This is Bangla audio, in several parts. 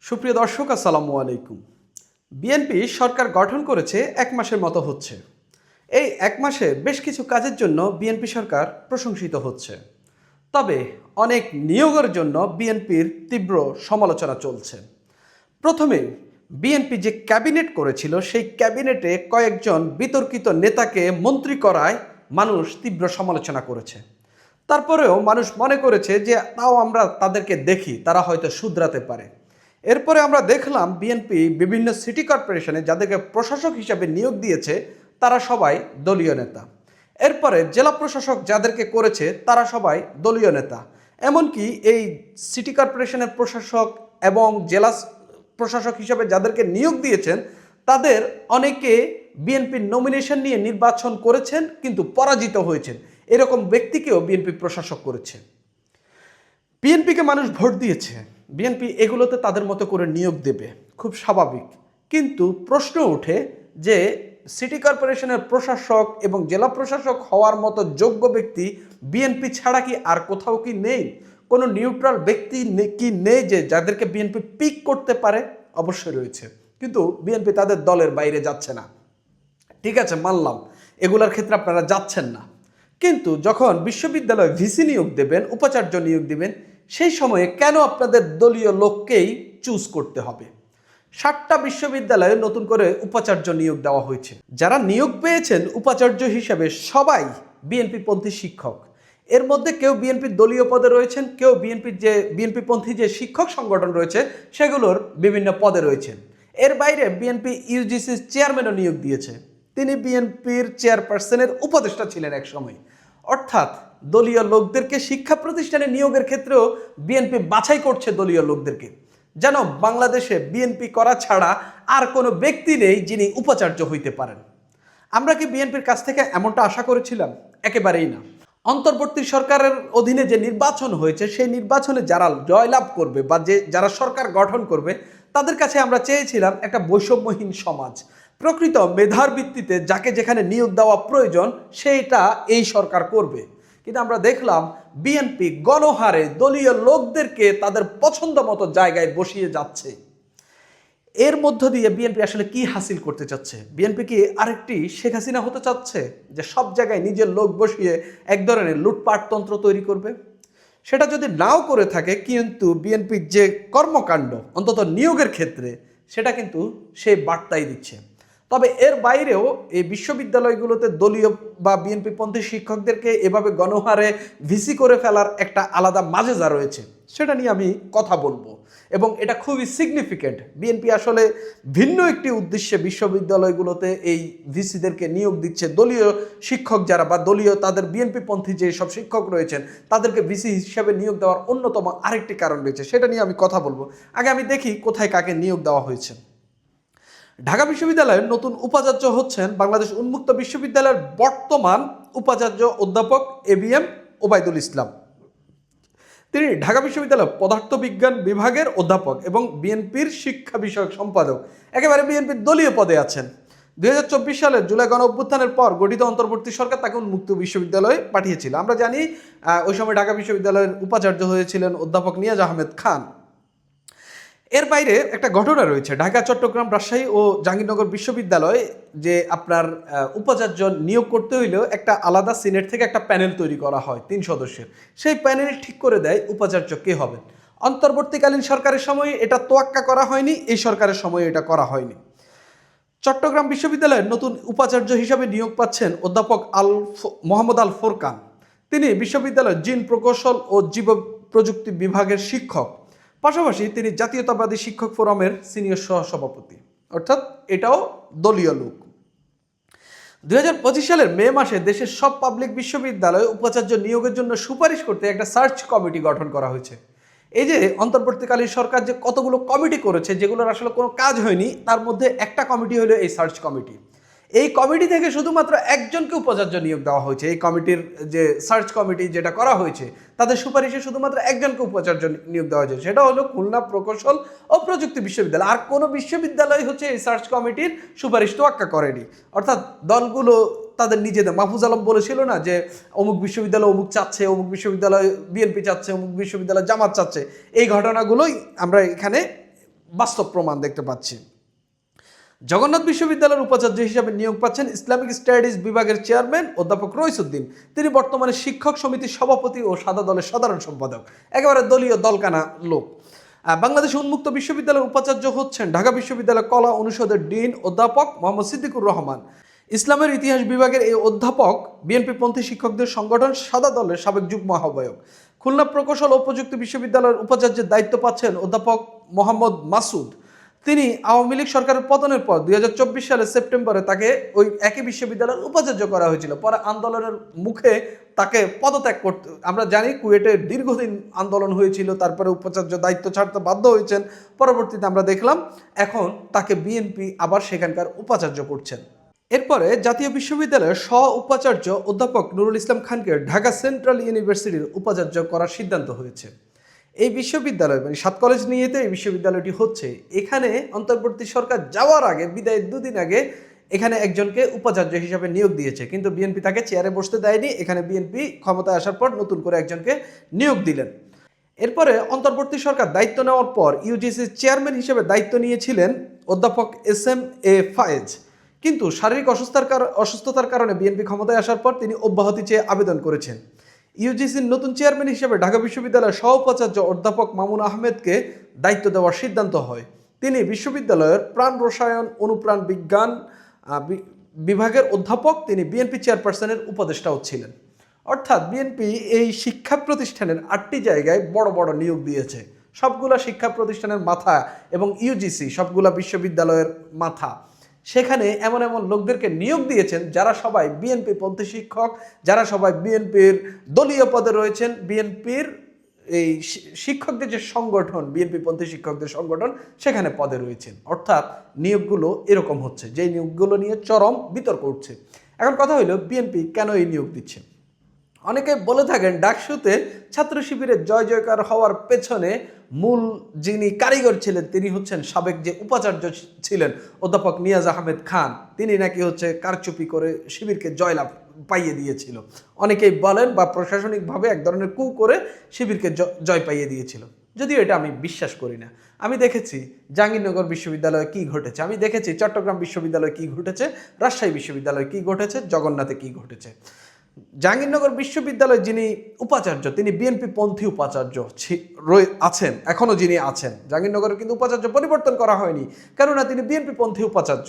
সুপ্রিয় দর্শক আসসালামু আলাইকুম। বিএনপি সরকার গঠন করেছে এক মাসের মতো হচ্ছে। এই এক মাসে বেশ কিছু কাজের জন্য বিএনপি সরকার প্রশংসিত হচ্ছে। তবে অনেক নিয়োগের জন্য বিএনপির তীব্র সমালোচনা চলছে। প্রথমে বিএনপি যে ক্যাবিনেট করেছিল সেই ক্যাবিনেটে কয়েকজন বিতর্কিত নেতাকে মন্ত্রী করায় মানুষ তীব্র সমালোচনা করেছে। তারপরেও মানুষ মনে করেছে যে তাও আমরা তাদেরকে দেখি, তারা হয়তো শুধরাতে পারে। এরপরে আমরা দেখলাম বিএনপি বিভিন্ন সিটি কর্পোরেশনে যাদেরকে প্রশাসক হিসাবে নিয়োগ দিয়েছে তারা সবাই দলীয় নেতা। এরপরে জেলা প্রশাসক যাদেরকে করেছে তারা সবাই দলীয় নেতা। এমনকি এই সিটি কর্পোরেশনের প্রশাসক এবং জেলা প্রশাসক হিসাবে যাদেরকে নিয়োগ দিয়েছেন তাদের অনেকে বিএনপির নমিনেশন নিয়ে নির্বাচন করেছেন কিন্তু পরাজিত হয়েছেন। এরকম ব্যক্তিকেও বিএনপি প্রশাসক করেছে। বিএনপিকে মানুষ ভোট দিয়েছে, বিএনপি এগুলোতে তাদের মতো করে নিয়োগ দেবে, খুব স্বাভাবিক। কিন্তু প্রশ্ন ওঠে যে সিটি কর্পোরেশনের প্রশাসক এবং জেলা প্রশাসক হওয়ার মতো যোগ্য ব্যক্তি বিএনপি ছাড়া কি আর কোথাও কি নেই? কোনো নিউট্রাল ব্যক্তি কি নেই যে যাদেরকে বিএনপি পিক করতে পারে? অবশ্যই রয়েছে, কিন্তু বিএনপি তাদের দলের বাইরে যাচ্ছে না। ঠিক আছে, মানলাম এগুলোর ক্ষেত্রে আপনারা যাচ্ছেন না, কিন্তু যখন বিশ্ববিদ্যালয়ে ভিসি নিয়োগ দেবেন, উপাচার্য নিয়োগ দিবেন, সেই সময়ে কেন আপনাদের দলীয় লোককেই চুজ করতে হবে? 7টা বিশ্ববিদ্যালয়ে নতুন করে উপাচার্য নিয়োগ দেওয়া হয়েছে। যারা নিয়োগ পেয়েছেন উপাচার্য হিসেবে সবাই বিএনপি পন্থী শিক্ষক। এর মধ্যে কেউ বিএনপির দলীয় পদে রয়েছেন, কেউ বিএনপি পন্থী যে শিক্ষক সংগঠন রয়েছে সেগুলোর বিভিন্ন পদে রয়েছেন। এর বাইরে বিএনপি ইউজিসির চেয়ারম্যানও নিয়োগ দিয়েছে, তিনি বিএনপির চেয়ারপারসনের উপদেষ্টা ছিলেন এক সময়। অর্থাৎ দলীয় লোকদেরকে শিক্ষা প্রতিষ্ঠানে নিয়োগের ক্ষেত্রেও বিএনপি বাছাই করছে দলীয় লোকদেরকে, যেন বাংলাদেশে বিএনপি করা ছাড়া আর কোনো ব্যক্তি নেই যিনি উপাচার্য হইতে পারেন। আমরা কি বিএনপির কাছ থেকে এমনটা আশা করেছিলাম? একেবারেই না। অন্তর্বর্তী সরকারের অধীনে যে নির্বাচন হয়েছে সেই নির্বাচনে যারা জয়লাভ করবে বা যারা সরকার গঠন করবে তাদের কাছে আমরা চেয়েছিলাম একটা বৈষম্যহীন সমাজ। প্রকৃত মেধার ভিত্তিতে যাকে যেখানে নিয়োগ দেওয়া প্রয়োজন সেইটা এই সরকার করবে। কিন্তু আমরা দেখলাম বিএনপি গণহারে দলীয় লোকদেরকে তাদের পছন্দ মতো জায়গায় বসিয়ে যাচ্ছে। এর মধ্য দিয়ে বিএনপি আসলে কি হাসিল করতে চাচ্ছে? বিএনপি কি আরেকটি শেখ হাসিনা হতে চাচ্ছে, যে সব জায়গায় নিজের লোক বসিয়ে এক ধরনের লুটপাট তন্ত্র তৈরি করবে? সেটা যদি নাও করে থাকে, কিন্তু বিএনপির যে কর্মকাণ্ড অন্তত নিয়োগের ক্ষেত্রে সেটা কিন্তু সেই বার্তাই দিচ্ছে। তবে এর বাইরেও এই বিশ্ববিদ্যালয়গুলোতে দলীয় বা বিএনপি পন্থী শিক্ষকদেরকে এভাবে গণহারে ভিসি করে ফেলার একটা আলাদা মাজেজা রয়েছে, সেটা নিয়ে আমি কথা বলবো। এবং এটা খুবই সিগনিফিকেন্ট। বিএনপি আসলে ভিন্ন একটি উদ্দেশ্যে বিশ্ববিদ্যালয়গুলোতে এই ভিসিদেরকে নিয়োগ দিচ্ছে। দলীয় শিক্ষক যারা বা দলীয় তাদের বিএনপি পন্থী যে সব শিক্ষক রয়েছেন তাদেরকে ভিসি হিসাবে নিয়োগ দেওয়ার অন্যতম আরেকটি কারণ রয়েছে, সেটা নিয়ে আমি কথা বলবো। আগে আমি দেখি কোথায় কাকে নিয়োগ দেওয়া হয়েছে। ঢাকা বিশ্ববিদ্যালয়ের নতুন উপাচার্য হচ্ছেন বাংলাদেশ উন্মুক্ত বিশ্ববিদ্যালয়ের বর্তমান উপাচার্য অধ্যাপক এবিএম ওবায়দুল ইসলাম। তিনি ঢাকা বিশ্ববিদ্যালয় পদার্থবিজ্ঞান বিভাগের অধ্যাপক এবং বিএনপির শিক্ষা বিষয়ক সম্পাদক, একেবারে বিএনপির দলীয় পদে আছেন। 2024 সালের জুলাই গণ অভ্যুত্থানের পর গঠিত অন্তর্বর্তী সরকার তাকে উন্মুক্ত বিশ্ববিদ্যালয়ে পাঠিয়েছিল। আমরা জানি ওই সময় ঢাকা বিশ্ববিদ্যালয়ের উপাচার্য হয়েছিলেন অধ্যাপক নিয়াজ আহমেদ খান। এর বাইরে একটা ঘটনা রয়েছে, ঢাকা, চট্টগ্রাম, রাজশাহী ও জাহাঙ্গীরনগর বিশ্ববিদ্যালয় যে আপনার উপাচার্য নিয়োগ করতে হইলেও একটা আলাদা সিনেট থেকে একটা প্যানেল তৈরি করা হয় 3 সদস্যের। সেই প্যানেল ঠিক করে দেয় উপাচার্য কে হবেন। অন্তর্বর্তীকালীন সরকারের সময়ে এটা তোয়াক্কা করা হয়নি, এই সরকারের সময়ে এটা করা হয়নি। চট্টগ্রাম বিশ্ববিদ্যালয়ের নতুন উপাচার্য হিসাবে নিয়োগ পাচ্ছেন অধ্যাপক মোহাম্মদ আল ফোরকান। তিনি বিশ্ববিদ্যালয়ের জিন প্রকৌশল ও জীব প্রযুক্তি বিভাগের শিক্ষক, পাশাপাশি তিনি জাতীয়তাবাদী শিক্ষক ফোরামের সিনিয়র সহসভাপতি। অর্থাৎ এটাও দলীয় লোক। 2025 সালের মে মাসে দেশের সব পাবলিক বিশ্ববিদ্যালয়ে উপাচার্য নিয়োগের জন্য সুপারিশ করতে একটা সার্চ কমিটি গঠন করা হয়েছে। এই যে অন্তর্বর্তীকালীন সরকার যে কতগুলো কমিটি করেছে যেগুলোর আসলে কোনো কাজ হয়নি, তার মধ্যে একটা কমিটি হলো এই সার্চ কমিটি। এই কমিটি থেকে শুধুমাত্র একজনকে উপাচার্য নিয়োগ দেওয়া হয়েছে। এই কমিটির যে সার্চ কমিটি যেটা করা হয়েছে তাদের সুপারিশে শুধুমাত্র একজনকে উপাচার্য নিয়োগ দেওয়া হয়েছে, সেটা হলো খুলনা প্রকৌশল ও প্রযুক্তি বিশ্ববিদ্যালয়। আর কোনো বিশ্ববিদ্যালয় হচ্ছে এই সার্চ কমিটির সুপারিশ তোয়াক্কা করেনি। অর্থাৎ দলগুলো তাদের নিজেদের, মাহফুজ আলম বলেছিল না যে অমুক বিশ্ববিদ্যালয় অমুক চাচ্ছে, অমুক বিশ্ববিদ্যালয় বিএনপি চাচ্ছে, অমুক বিশ্ববিদ্যালয় জামাত চাচ্ছে, এই ঘটনাগুলোই আমরা এখানে বাস্তব প্রমাণ দেখতে পাচ্ছি। জগন্নাথ বিশ্ববিদ্যালয়ের উপাচার্য হিসেবে নিয়োগ পাচ্ছেন ইসলামিক স্টাডিজ বিভাগের চেয়ারম্যান অধ্যাপক রইসউদ্দিন। তিনি বর্তমানে শিক্ষক সমিতির সভাপতি ও সাদা দলের সাধারণ সম্পাদক, একেবারে দলীয় দলকানা লোক। বাংলাদেশ উন্মুক্ত বিশ্ববিদ্যালয়ের উপাচার্য হচ্ছেন ঢাকা বিশ্ববিদ্যালয় কলা অনুষদের ডিন অধ্যাপক মোহাম্মদ সিদ্দিকুর রহমান। ইসলামের ইতিহাস বিভাগের এই অধ্যাপক বিএনপিপন্থী শিক্ষকদের সংগঠন সাদা দলের সাবেক যুগ্ম আহ্বায়ক। খুলনা প্রকৌশল ও প্রযুক্তি বিশ্ববিদ্যালয়ের উপাচার্যের দায়িত্ব পাচ্ছেন অধ্যাপক মোহাম্মদ মাসুদ। তিনি আওয়ামী লীগ সরকারের পতনের পর 2024 সালের সেপ্টেম্বরে তাকে ওই একই বিশ্ববিদ্যালয়ের উপাচার্য করা হয়েছিল। পরে আন্দোলনের মুখে তাকে পদত্যাগ করতে, আমরা জানি কুয়েটে দীর্ঘদিন আন্দোলন হয়েছিল, তারপরে উপাচার্য দায়িত্ব ছাড়তে বাধ্য হয়েছেন। পরবর্তীতে আমরা দেখলাম এখন তাকে বিএনপি আবার সেখানকার উপাচার্য করছেন। এরপরে জাতীয় বিশ্ববিদ্যালয়ের সহ উপাচার্য অধ্যাপক নুরুল ইসলাম খানকে ঢাকা সেন্ট্রাল ইউনিভার্সিটির উপাচার্য করার সিদ্ধান্ত হয়েছে। এই বিশ্ববিদ্যালয় মানে 7 কলেজ নিয়েতে এই বিশ্ববিদ্যালয়টি হচ্ছে। এখানে অন্তর্বর্তী সরকার যাওয়ার আগে, বিদায়ের 2 দিন আগে এখানে একজনকে উপাচার্য হিসাবে নিয়োগ দিয়েছে, কিন্তু বিএনপি তাকে চেয়ারে বসতে দেয়নি। এখানে বিএনপি ক্ষমতায় আসার পর নতুন করে একজনকে নিয়োগ দিলেন। এরপরে অন্তর্বর্তী সরকার দায়িত্ব নেওয়ার পর ইউজিসির চেয়ারম্যান হিসেবে দায়িত্ব নিয়েছিলেন অধ্যাপক SM-A ফায়েজ, কিন্তু শারীরিক অসুস্থতার কারণে বিএনপি ক্ষমতায় আসার পর তিনি অব্যাহতি চেয়ে আবেদন করেছেন। ইউজিসির নতুন চেয়ারম্যান হিসেবে ঢাকা বিশ্ববিদ্যালয়ের সহ উপাচার্য অধ্যাপক মামুন আহমেদকে দায়িত্ব দেওয়ার সিদ্ধান্ত হয়। তিনি বিশ্ববিদ্যালয়ের প্রাণ রসায়ন অনুপ্রাণ বিজ্ঞান বিভাগের অধ্যাপক। তিনি বিএনপি চেয়ারপারসনের উপদেষ্টাও ছিলেন। অর্থাৎ বিএনপি এই শিক্ষা প্রতিষ্ঠানের 8টি জায়গায় বড় বড় নিয়োগ দিয়েছে। সবগুলা শিক্ষা প্রতিষ্ঠানের মাথা এবং ইউজিসি সবগুলা বিশ্ববিদ্যালয়ের মাথা, সেখানে এমন এমন লোকদেরকে নিয়োগ দিয়েছেন যারা সবাই বিএনপি পন্থী শিক্ষক, যারা সবাই বিএনপির দলীয় পদে রয়েছেন। বিএনপির এই শিক্ষকদের যে সংগঠন, বিএনপি পন্থী শিক্ষকদের সংগঠন, সেখানে পদে রয়েছেন। অর্থাৎ নিয়োগগুলো এরকম হচ্ছে, যে নিয়োগগুলো নিয়ে চরম বিতর্ক উঠছে। এখন কথা হইল বিএনপি কেন এই নিয়োগ দিচ্ছে। অনেকে বলে থাকেন ডাকসুতে ছাত্র শিবিরের জয় জয়কার হওয়ার পেছনে মূল যিনি কারিগর ছিলেন তিনি হচ্ছেন সাবেক যে উপাচার্য ছিলেন অধ্যাপক নিয়াজ আহমেদ খান। তিনি নাকি হচ্ছে কারচুপি করে শিবিরকে জয়লাভ পাইয়ে দিয়েছিল। অনেকেই বলেন বা প্রশাসনিকভাবে এক ধরনের কু করে শিবিরকে জয় পাইয়ে দিয়েছিল, যদিও এটা আমি বিশ্বাস করি না। আমি দেখেছি জাহাঙ্গীরনগর বিশ্ববিদ্যালয়ে কি ঘটেছে, আমি দেখেছি চট্টগ্রাম বিশ্ববিদ্যালয়ে কি ঘটেছে, রাজশাহী বিশ্ববিদ্যালয়ে কি ঘটেছে, জগন্নাথে কি ঘটেছে। জাহাঙ্গীরনগর বিশ্ববিদ্যালয়ের যিনি উপাচার্য তিনি বিএনপি পন্থী উপাচার্য আছেন, এখনও যিনি আছেন। জাহাঙ্গীরনগরের কিন্তু উপাচার্য পরিবর্তন করা হয়নি, কেননা তিনি বিএনপি পন্থী উপাচার্য।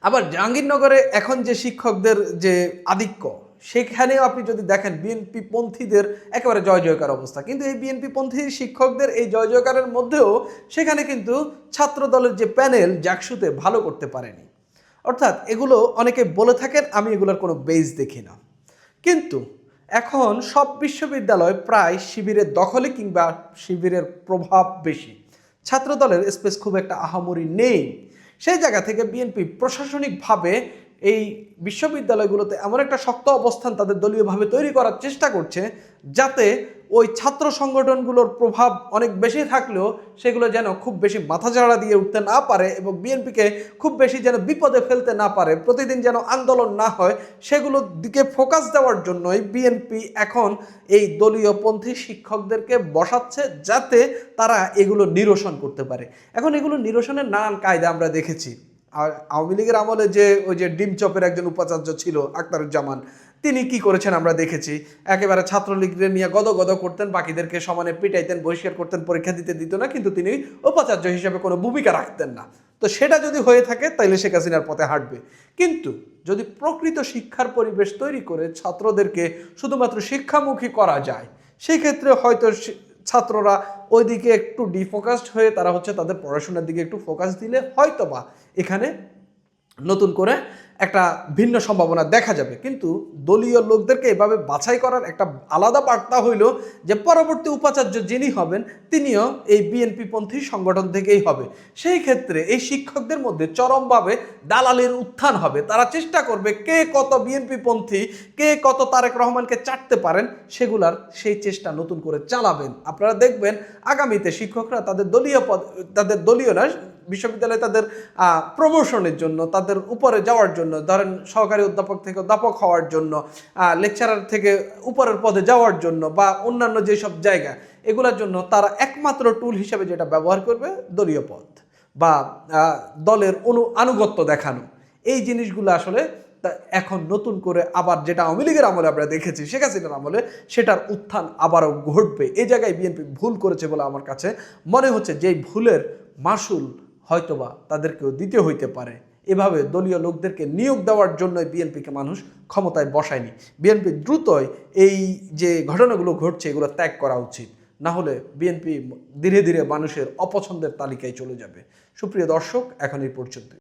আবার জাহাঙ্গীরনগরে এখন যে শিক্ষকদের যে আধিক্য, সেখানেও আপনি যদি দেখেন বিএনপি পন্থীদের একেবারে জয় জয়কার অবস্থা। কিন্তু এই বিএনপি পন্থী শিক্ষকদের এই জয় জয়কারের মধ্যেও সেখানে কিন্তু ছাত্র দলের যে প্যানেল জাকসুতে ভালো করতে পারেনি। অর্থাৎ এগুলো অনেকে বলে থাকেন, আমি এগুলোর কোনো বেস দেখি না। কিন্তু এখন সব বিশ্ববিদ্যালয় প্রায় শিবিরের দখলে কিংবা শিবিরের প্রভাব বেশি, ছাত্র দলের স্পেস খুব একটা আহামরি নেই। সেই জায়গা থেকে বিএনপি প্রশাসনিকভাবে এই বিশ্ববিদ্যালয়গুলোতে এমন একটা শক্ত অবস্থান তাদের দলীয়ভাবে তৈরি করার চেষ্টা করছে, যাতে ওই ছাত্র সংগঠনগুলোর প্রভাব অনেক বেশি থাকলেও সেগুলো যেন খুব বেশি মাথাচাড়া দিয়ে উঠতে না পারে এবং বিএনপিকে খুব বেশি যেন বিপদে ফেলতে না পারে, প্রতিদিন যেন আন্দোলন না হয়, সেগুলোর দিকে ফোকাস দেওয়ার জন্যই বিএনপি এখন এই দলীয়পন্থী শিক্ষকদেরকে বসাচ্ছে, যাতে তারা এগুলো নিরসন করতে পারে। এখন এগুলো নিরসনের নানান কায়দা আমরা দেখেছি। আর আওয়ামী লীগের আমলে যে ওই যে ডিম চপের একজন উপাচার্য ছিল আখতারুজ্জামান, তিনি কি করেছেন আমরা দেখেছি। একেবারে ছাত্রলীগদের নিয়ে গদ করতেন, বাকিদেরকে সমানে পিটাইতেন, বহিষ্কার করতেন, পরীক্ষা দিতে দিত না, কিন্তু তিনি উপাচার্য হিসেবে কোনো ভূমিকা রাখতেন না। তো সেটা যদি হয়ে থাকে তাইলে শেখ হাসিনার পথে হাঁটবে। কিন্তু যদি প্রকৃত শিক্ষার পরিবেশ তৈরি করে ছাত্রদেরকে শুধুমাত্র শিক্ষামুখী করা যায়, সেই ক্ষেত্রে হয়তো ছাত্ররা ওই দিকে একটু ডিফোকাসড হয়ে তারা হচ্ছে তাদের পড়াশোনার দিকে একটু ফোকাস দিলে হয়তোবা এখানে নতুন করে একটা ভিন্ন সম্ভাবনা দেখা যাবে। কিন্তু দলীয় লোকদেরকে এভাবে বাছাই করার একটা আলাদা বার্তা হইল যে পরবর্তী উপাচার্য যিনি হবেন তিনিও এই বিএনপি পন্থী সংগঠন থেকেই হবে। সেই ক্ষেত্রে এই শিক্ষকদের মধ্যে চরমভাবে দালালের উত্থান হবে। তারা চেষ্টা করবে কে কত বিএনপি পন্থী, কে কত তারেক রহমানকে চাটতে পারেন, সেগুলার সেই চেষ্টা নতুন করে চালাবেন। আপনারা দেখবেন আগামীতে শিক্ষকরা তাদের দলীয় বিশ্ববিদ্যালয়ে তাদের প্রমোশনের জন্য, তাদের উপরে যাওয়ার জন্য, ধরেন সহকারী অধ্যাপক থেকে অধ্যাপক হওয়ার জন্য, লেকচারার থেকে উপরের পদে যাওয়ার জন্য, বা অন্যান্য যেসব জায়গা, এগুলোর জন্য তারা একমাত্র টুল হিসেবে যেটা ব্যবহার করবে দলীয় পদ বা দলের আনুগত্য দেখানো। এই জিনিসগুলো আসলে এখন নতুন করে আবার যেটা আওয়ামী লীগের আমলে আমরা দেখেছি, শেখ হাসিনার আমলে, সেটার উত্থান আবারও ঘটবে। এই জায়গায় বিএনপি ভুল করেছে বলে আমার কাছে মনে হচ্ছে। যেই ভুলের মাসুল হয়তোবা তাদেরকেও দিতে হইতে পারে। এভাবে দলীয় লোকদেরকে নিয়োগ দেওয়ার জন্য বিএনপিকে মানুষ ক্ষমতায় বসায়নি। বিএনপি দ্রুতই এই যে ঘটনাগুলো ঘটছে এগুলো ত্যাগ করা উচিত, না হলে বিএনপি ধীরে ধীরে মানুষের অপছন্দের তালিকায় চলে যাবে। সুপ্রিয় দর্শক, এখন এই পর্যন্ত।